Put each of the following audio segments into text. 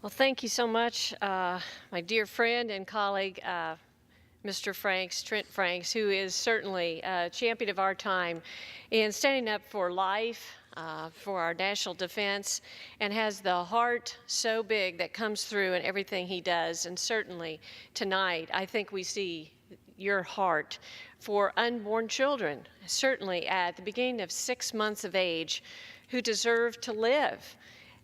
Well, thank you so much, my dear friend and colleague, Mr. Franks, Trent Franks, who is certainly a champion of our time in standing up for life, for our national defense, and has the heart so big that comes through in everything he does. And certainly tonight, I think we see your heart for unborn children, certainly at the beginning of 6 months of age, who deserve to live.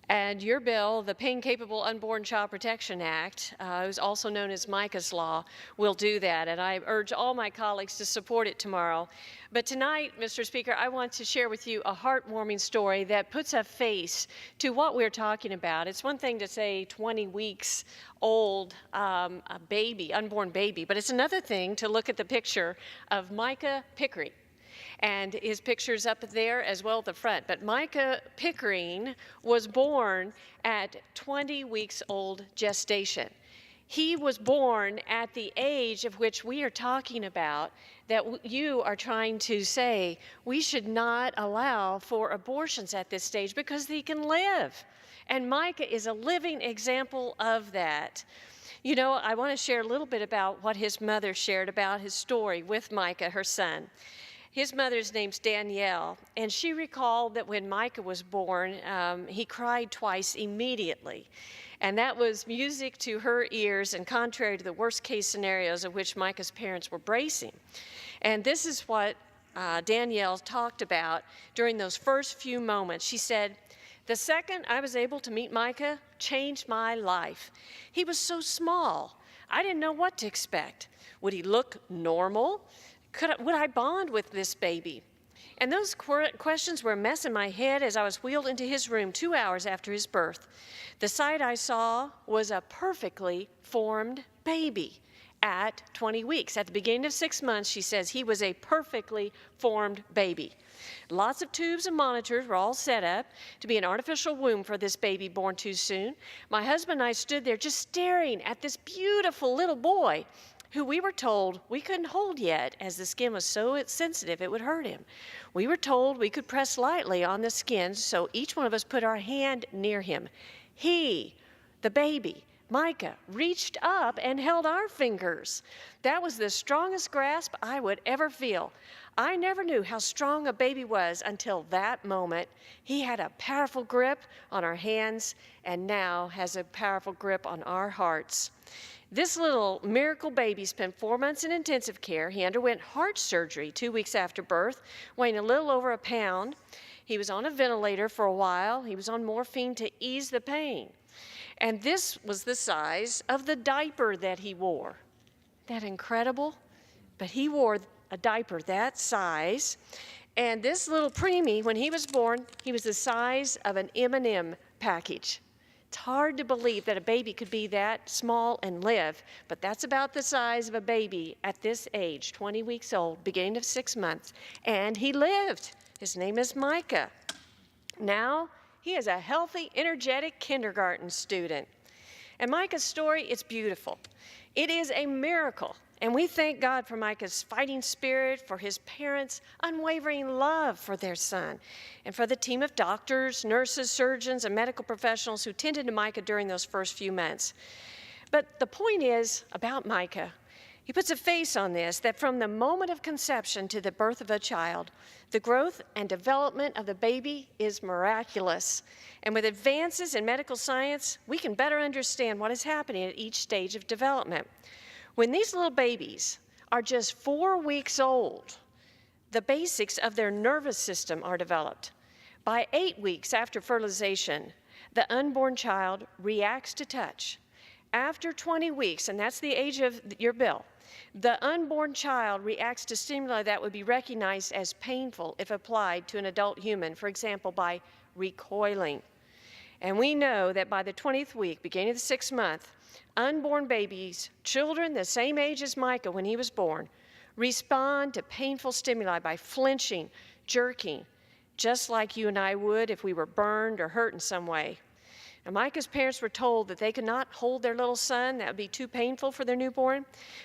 And your bill, the Pain Capable Unborn Child Protection Act, is also known as Micah's Law, will do that. And I urge all my colleagues to support it tomorrow. But tonight, Mr. Speaker, I want to share with you a heartwarming story that puts a face to what we're talking about. It's one thing to say 20 weeks old, a baby, unborn baby, but it's another thing to look at the picture of Micah Pickering. And his picture's up there as well at the front. But Micah Pickering was born at 20 weeks old gestation. He was born at the age of which we are talking about, that you are trying to say we should not allow for abortions at this stage because he can live. And Micah is a living example of that. You know, I want to share a little bit about what his mother shared about his story with Micah, her son. His mother's name's Danielle, and she recalled that when Micah was born, he cried twice immediately. And that was music to her ears and contrary to the worst case scenarios of which Micah's parents were bracing. And this is what Danielle talked about during those first few moments. She said, "The second I was able to meet Micah changed my life. He was so small. I didn't know what to expect. Would he look normal? Would I bond with this baby?" And those questions were a mess in my head as I was wheeled into his room 2 hours after his birth. The sight I saw was a perfectly formed baby at 20 weeks. At the beginning of 6 months, she says he was a perfectly formed baby. Lots of tubes and monitors were all set up to be an artificial womb for this baby born too soon. My husband and I stood there just staring at this beautiful little boy who we were told we couldn't hold yet as the skin was so sensitive it would hurt him. We were told we could press lightly on the skin, so each one of us put our hand near him. He, the baby, Micah, reached up and held our fingers. That was the strongest grasp I would ever feel. I never knew how strong a baby was until that moment. He had a powerful grip on our hands and now has a powerful grip on our hearts. This little miracle baby spent 4 months in intensive care. He underwent heart surgery 2 weeks after birth, weighing a little over a pound. He was on a ventilator for a while. He was on morphine to ease the pain. And this was the size of the diaper that he wore. Isn't that incredible? But he wore a diaper that size. And this little preemie, when he was born, he was the size of an M&M package. It's hard to believe that a baby could be that small and live, but that's about the size of a baby at this age, 20 weeks old, beginning of 6 months, and he lived. His name is Micah. Now, he is a healthy, energetic kindergarten student. And Micah's story, it's beautiful. It is a miracle. And we thank God for Micah's fighting spirit, for his parents' unwavering love for their son, and for the team of doctors, nurses, surgeons, and medical professionals who tended to Micah during those first few months. But the point is about Micah, he puts a face on this, that from the moment of conception to the birth of a child, the growth and development of the baby is miraculous. And with advances in medical science, we can better understand what is happening at each stage of development. When these little babies are just 4 weeks old, the basics of their nervous system are developed. By 8 weeks after fertilization, the unborn child reacts to touch. After 20 weeks, and that's the age of your bill, the unborn child reacts to stimuli that would be recognized as painful if applied to an adult human, for example, by recoiling. And we know that by the 20th week, beginning of the 6th month, unborn babies, children the same age as Micah when he was born, respond to painful stimuli by flinching, jerking, just like you and I would if we were burned or hurt in some way. And Micah's parents were told that they could not hold their little son. That would be too painful for their newborn.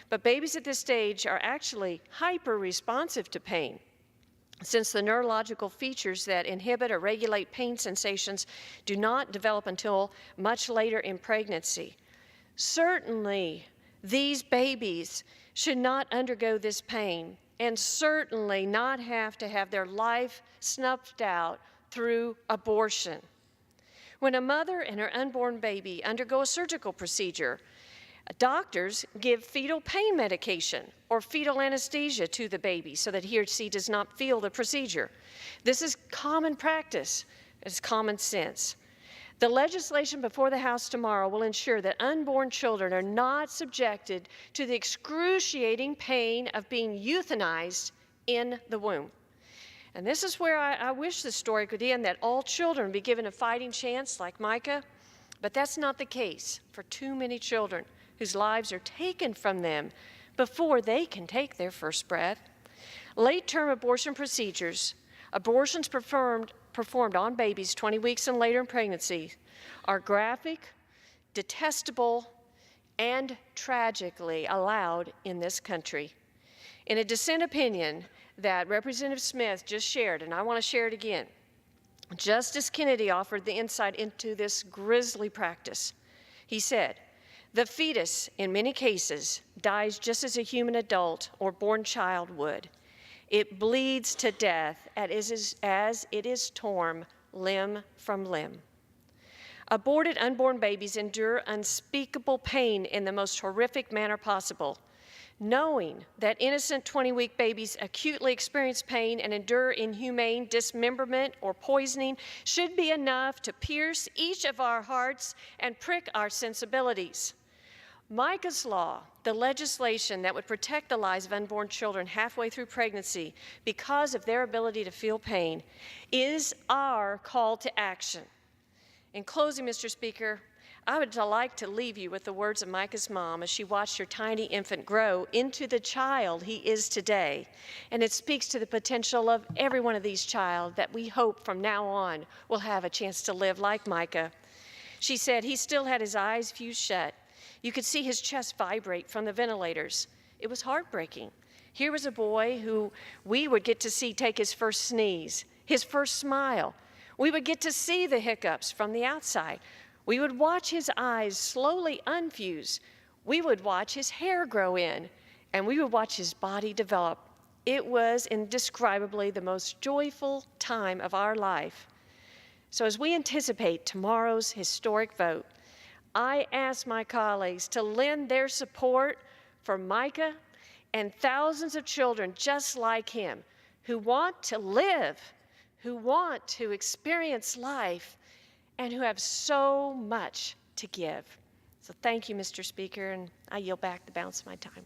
But babies at this stage are actually hyper-responsive to pain. since the neurological features that inhibit or regulate pain sensations do not develop until much later in pregnancy. Certainly, these babies should not undergo this pain and certainly not have to have their life snuffed out through abortion. When a mother and her unborn baby undergo a surgical procedure, doctors give fetal pain medication or fetal anesthesia to the baby so that he or she does not feel the procedure. This is common practice. It's common sense. The legislation before the House tomorrow will ensure that unborn children are not subjected to the excruciating pain of being euthanized in the womb. And this is where I wish the story could end, that all children be given a fighting chance like Micah, but that's not the case for too many children whose lives are taken from them before they can take their first breath. Late-term abortion procedures, abortions performed on babies 20 weeks and later in pregnancy, are graphic, detestable, and tragically allowed in this country. In a dissent opinion that Representative Smith just shared, and I want to share it again, Justice Kennedy offered the insight into this grisly practice. He said, "The fetus, in many cases, dies just as a human adult or born child would. It bleeds to death as it is torn limb from limb." Aborted unborn babies endure unspeakable pain in the most horrific manner possible. Knowing that innocent 20-week babies acutely experience pain and endure inhumane dismemberment or poisoning should be enough to pierce each of our hearts and prick our sensibilities. Micah's Law, the legislation that would protect the lives of unborn children halfway through pregnancy because of their ability to feel pain, is our call to action. In closing, Mr. Speaker, I would like to leave you with the words of Micah's mom as she watched her tiny infant grow into the child he is today. And it speaks to the potential of every one of these children that we hope from now on will have a chance to live like Micah. She said he still had his eyes fused shut. You could see his chest vibrate from the ventilators. It was heartbreaking. Here was a boy who we would get to see take his first sneeze, his first smile. We would get to see the hiccups from the outside. We would watch his eyes slowly unfuse. We would watch his hair grow in, and we would watch his body develop. It was indescribably the most joyful time of our life. So as we anticipate tomorrow's historic vote, I ask my colleagues to lend their support for Micah and thousands of children just like him who want to live, who want to experience life, and who have so much to give. So thank you, Mr. Speaker, and I yield back the balance of my time.